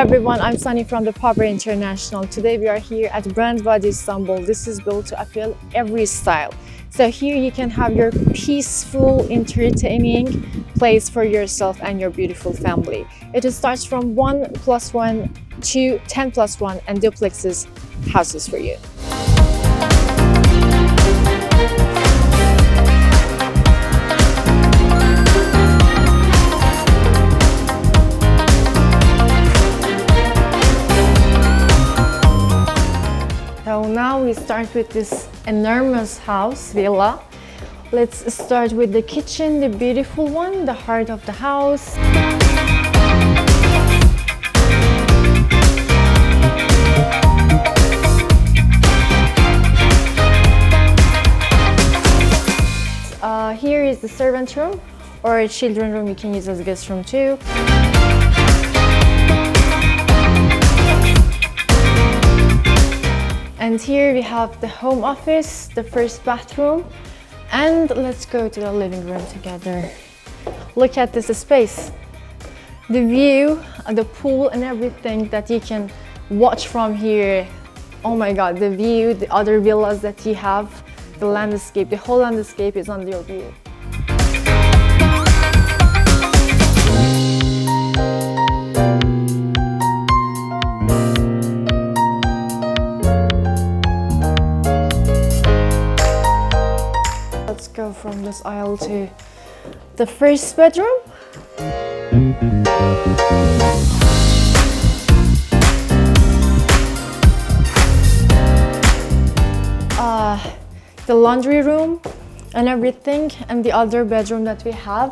everyone, I'm Sunny from the Power International. Today we are here at brand Vadi Istanbul. This is built to appeal every style. So here you can have your peaceful, entertaining place for yourself and your beautiful family. It starts from 1+1 to 10+1 and duplexes houses for you. So now we start with this enormous house, villa. Let's start with the kitchen, the beautiful one, the heart of the house. Here is the servant room, or a children room you can use as a guest room too. And here we have the home office, the first bathroom, and let's go to the living room together. Look at this space. The view, the pool and everything that you can watch from here. Oh my God, the view, the other villas that you have, the landscape, the whole landscape is under your view. Let's go from this aisle to the first bedroom. The laundry room and everything, and the other bedroom that we have.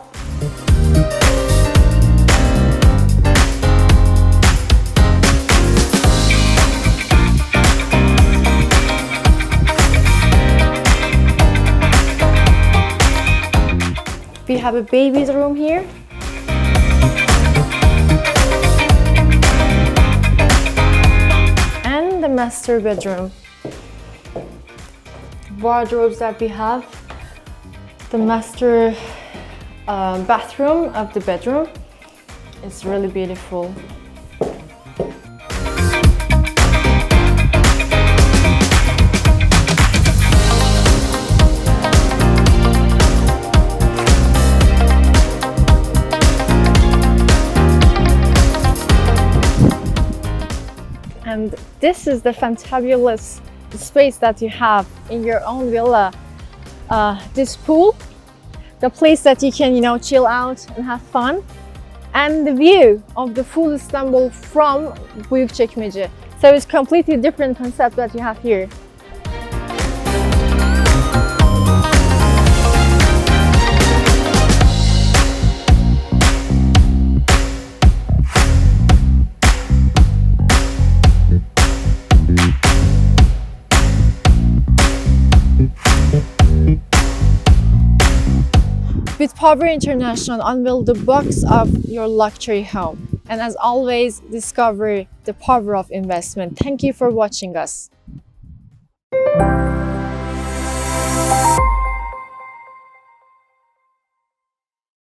We have a baby's room here. And the master bedroom. Wardrobes that we have. The master bathroom of the bedroom. It's really beautiful. And this is the fantabulous space that you have in your own villa. This pool, the place that you can, chill out and have fun, and the view of the full Istanbul from Buyukcekmece. So it's completely different concept that you have here. With Power International, unveil the box of your luxury home. And as always, discover the power of investment. Thank you for watching us.